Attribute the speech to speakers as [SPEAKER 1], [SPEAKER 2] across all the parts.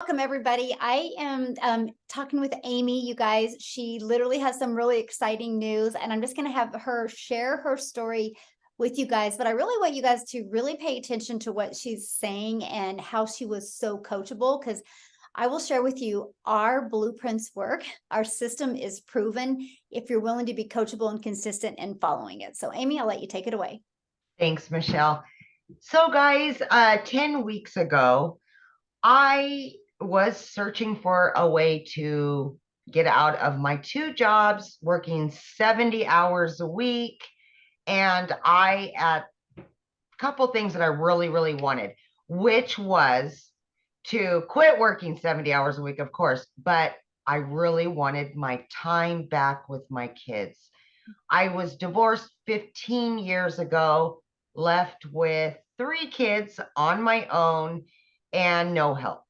[SPEAKER 1] Welcome, everybody. I am talking with Amie, you guys. She literally has some really exciting news, and I'm just going to have her share her story with you guys. But I really want you guys to really pay attention to what she's saying and how she was so coachable, because I will share with you our blueprints work. Our system is proven if you're willing to be coachable and consistent in following it. So, Amie, I'll let you take it away.
[SPEAKER 2] Thanks, Michelle. So guys, 10 weeks ago, I was searching for a way to get out of my two jobs, working 70 hours a week. And I had a couple things that I really wanted, which was to quit working 70 hours a week, of course, but I really wanted my time back with my kids. I was divorced 15 years ago, left with 3 kids on my own and no help.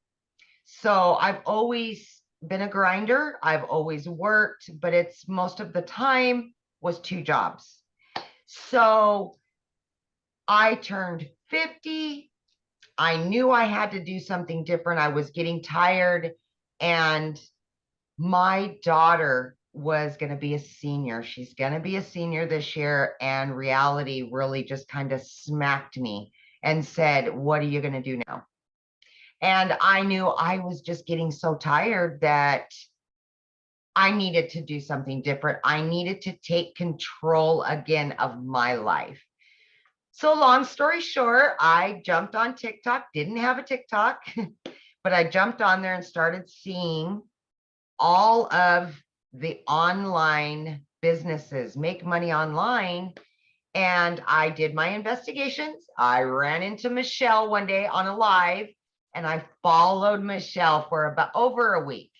[SPEAKER 2] So I've always been a grinder. I've always worked, but it's most of the time was 2 jobs. So I turned 50. I knew I had to do something different. I was getting tired, and my daughter was going to be a senior. She's going to be a senior this year. And reality really just kind of smacked me and said, what are you going to do now? And I knew I was just getting so tired that I needed to do something different. I needed to take control again of my life. So long story short, I jumped on TikTok, didn't have a TikTok, but I jumped on there and started seeing all of the online businesses make money online. And I did my investigations. I ran into Michele one day on a live, and I followed Michele for about over a week.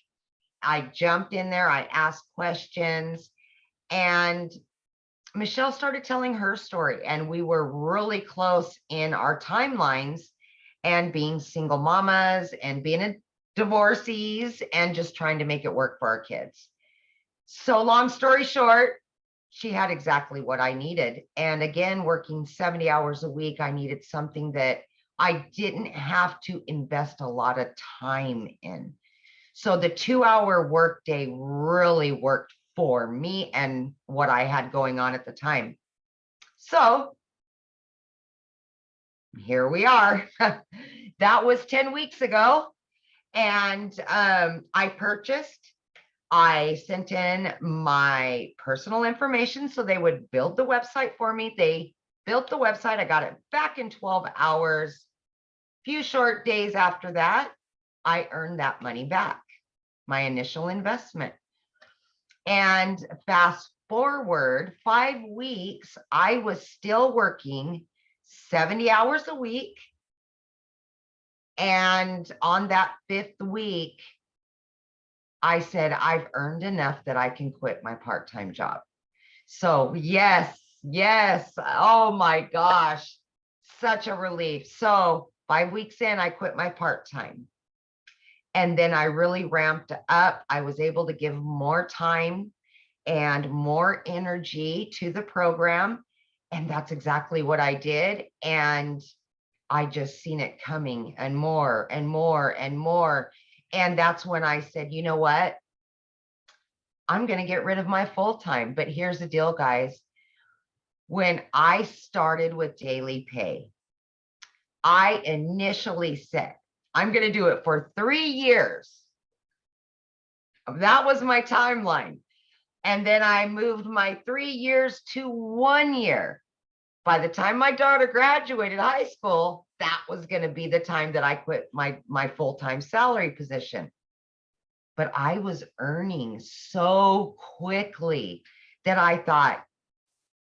[SPEAKER 2] I jumped in there, I asked questions, and Michele started telling her story, and we were really close in our timelines and being single mamas and being a divorcees and just trying to make it work for our kids. So long story short, she had exactly what I needed. And again, working 70 hours a week, I needed something that I didn't have to invest a lot of time in. So the 2-hour workday really worked for me and what I had going on at the time. So here we are. That was 10 weeks ago. And I sent in my personal information so they would build the website for me. They built the website. I got it back in 12 hours. Few short days after that, I earned that money back, my initial investment. And fast forward 5 weeks, I was still working 70 hours a week. And on that 5th week, I said, I've earned enough that I can quit my part-time job. So yes. Oh my gosh, such a relief. So 5 weeks in, I quit my part-time. And then I really ramped up. I was able to give more time and more energy to the program. And that's exactly what I did. And I just seen it coming and more and more and more. And that's when I said, you know what? I'm going to get rid of my full-time. But here's the deal, guys. When I started with Daily Pay, I initially said, I'm going to do it for 3 years. That was my timeline. And then I moved my 3 years to 1 year. By the time my daughter graduated high school, that was going to be the time that I quit my full-time salary position. But I was earning so quickly that I thought,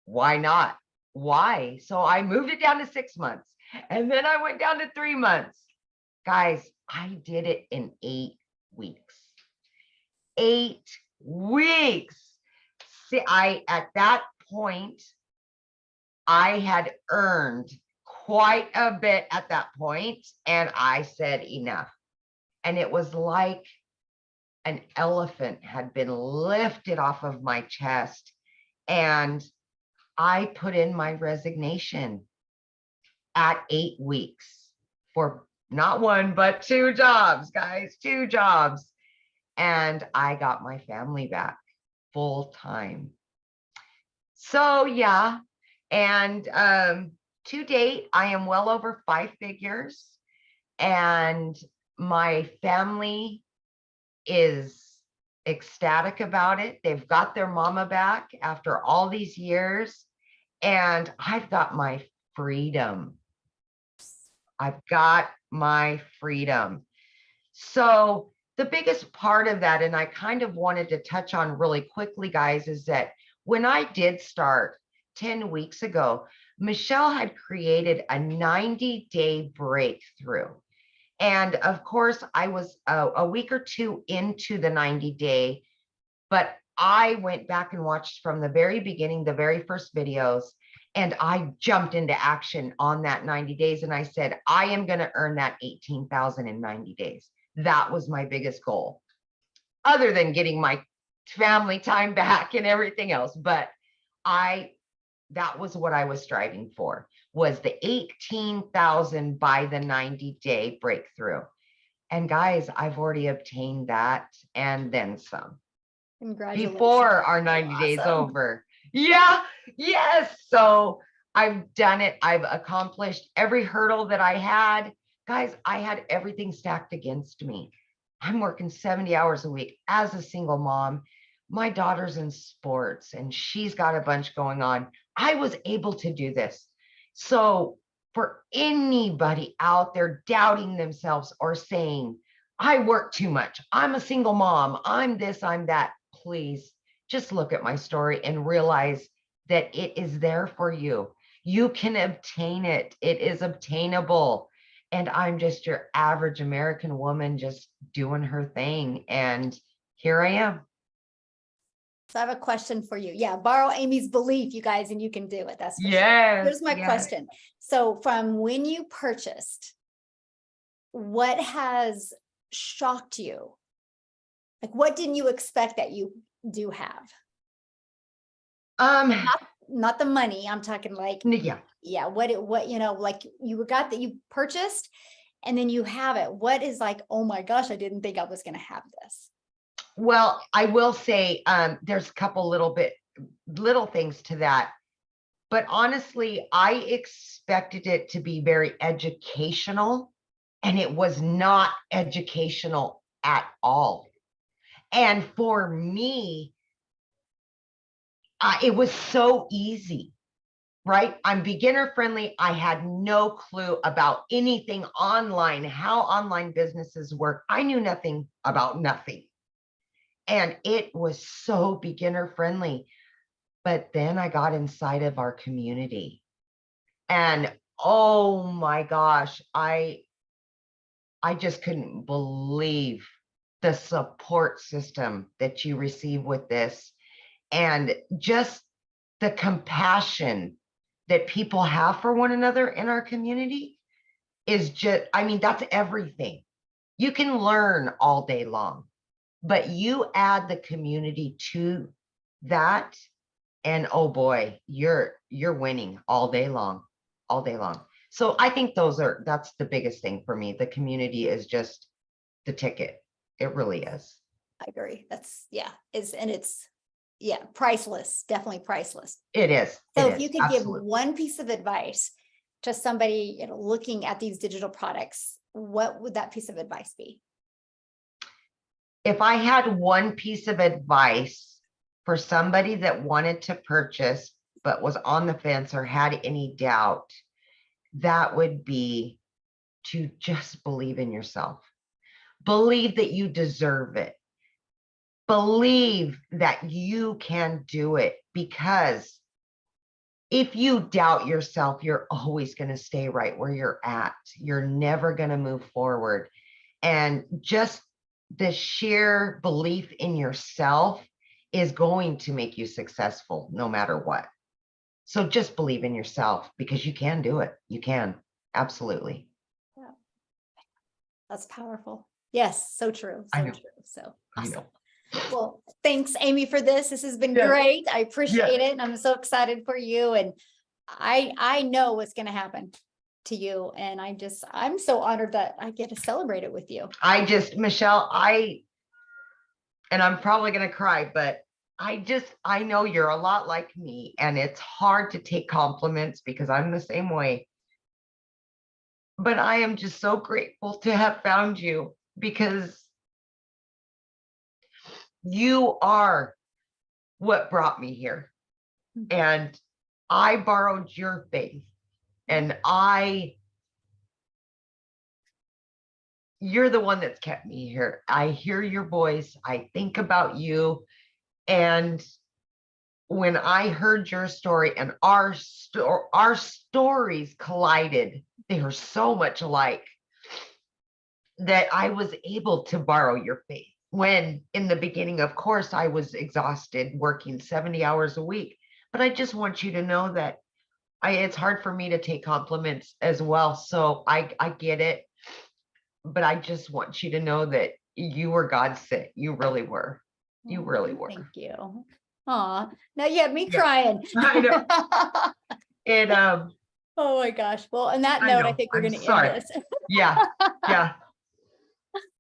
[SPEAKER 2] why not? Why? So I moved it down to 6 months, and then I went down to 3 months. Guys, I did it in 8 weeks. 8 weeks. See, at that point, I had earned quite a bit at that point, and I said enough. And it was like an elephant had been lifted off of my chest, and I put in my resignation at 8 weeks for not one, but 2 jobs, guys, 2 jobs. And I got my family back full time. So yeah. And to date, I am well over 5 figures, and my family is ecstatic about it. They've got their mama back after all these years, and I've got my freedom. I've got my freedom. So the biggest part of that, and I kind of wanted to touch on really quickly, guys, is that when I did start 10 weeks ago, Michele had created a 90-day breakthrough. And of course, I was a week or two into the 90-day, but I went back and watched from the very beginning, the very first videos, and I jumped into action on that 90 days. And I said, I am going to earn that 18,000 in 90 days. That was my biggest goal, other than getting my family time back and everything else. But that was what I was striving for, was the 18,000 by the 90-day breakthrough. And guys, I've already obtained that and then some
[SPEAKER 1] Congratulations.
[SPEAKER 2] before our 90 days over. Yeah, yes. So I've done it. I've accomplished every hurdle that I had. Guys, I had everything stacked against me. I'm working 70 hours a week as a single mom. My daughter's in sports and she's got a bunch going on. I was able to do this. So for anybody out there doubting themselves or saying, I work too much, I'm a single mom, I'm this, I'm that, please just look at my story and realize that it is there for you. You can obtain it. It is obtainable. And I'm just your average American woman just doing her thing. And here I am.
[SPEAKER 1] So I have a question for you. Yeah, borrow Amy's belief, you guys, and you can do it. That's for sure.
[SPEAKER 2] Yes.
[SPEAKER 1] Here's my question. So from when you purchased, what has shocked you? Like, what didn't you expect that you do have? Not the money. I'm talking like, yeah. What, you know, like you got that you purchased and then you have it. What is like, oh my gosh, I didn't think I was going to have this.
[SPEAKER 2] Well, I will say there's a couple little things to that. But honestly, I expected it to be very educational, and it was not educational at all. And for me, it was so easy, right? I'm beginner friendly. I had no clue about anything online, how online businesses work. I knew nothing about nothing. And it was so beginner friendly. But then I got inside of our community and oh my gosh, I just couldn't believe the support system that you receive with this, and just the compassion that people have for one another in our community is just, I mean, that's everything. You can learn all day long, but you add the community to that, and oh boy, you're winning all day long, all day long. So I think that's the biggest thing for me. The community is just the ticket. It really is.
[SPEAKER 1] I agree. That's, yeah, it's yeah, priceless, definitely priceless.
[SPEAKER 2] It is.
[SPEAKER 1] So if you could give one piece of advice to somebody, you know, looking at these digital products, what would that piece of advice be?
[SPEAKER 2] If I had one piece of advice for somebody that wanted to purchase but was on the fence or had any doubt, that would be to just believe in yourself. Believe that you deserve it. Believe that you can do it, because if you doubt yourself, you're always going to stay right where you're at. You're never going to move forward. And just the sheer belief in yourself is going to make you successful no matter what. So just believe in yourself, because you can do it. You can. Absolutely.
[SPEAKER 1] Yeah. That's powerful. Yes. So true. So true. So awesome. Well, thanks, Amie, for this. This has been great. I appreciate it. And I'm so excited for you. And I know what's going to happen. to you. And I'm so honored that I get to celebrate it with you.
[SPEAKER 2] Michele, and I'm probably going to cry, but I know you're a lot like me, and it's hard to take compliments because I'm the same way. But I am just so grateful to have found you, because you are what brought me here. And I borrowed your faith, and you're the one that's kept me here. I hear your voice. I think about you. And when I heard your story and our stories collided, they are so much alike, that I was able to borrow your faith. When in the beginning, of course, I was exhausted working 70 hours a week. But I just want you to know that it's hard for me to take compliments as well. So I get it. But I just want you to know that you were God sent. You really were. You really were.
[SPEAKER 1] Thank you. Aw, now you have me
[SPEAKER 2] Yeah,
[SPEAKER 1] crying.
[SPEAKER 2] I know. And
[SPEAKER 1] Oh my gosh. Well, on that
[SPEAKER 2] I
[SPEAKER 1] note, I
[SPEAKER 2] know.
[SPEAKER 1] think we're
[SPEAKER 2] I'm
[SPEAKER 1] going to end
[SPEAKER 2] sorry.
[SPEAKER 1] this.
[SPEAKER 2] Yeah. Yeah.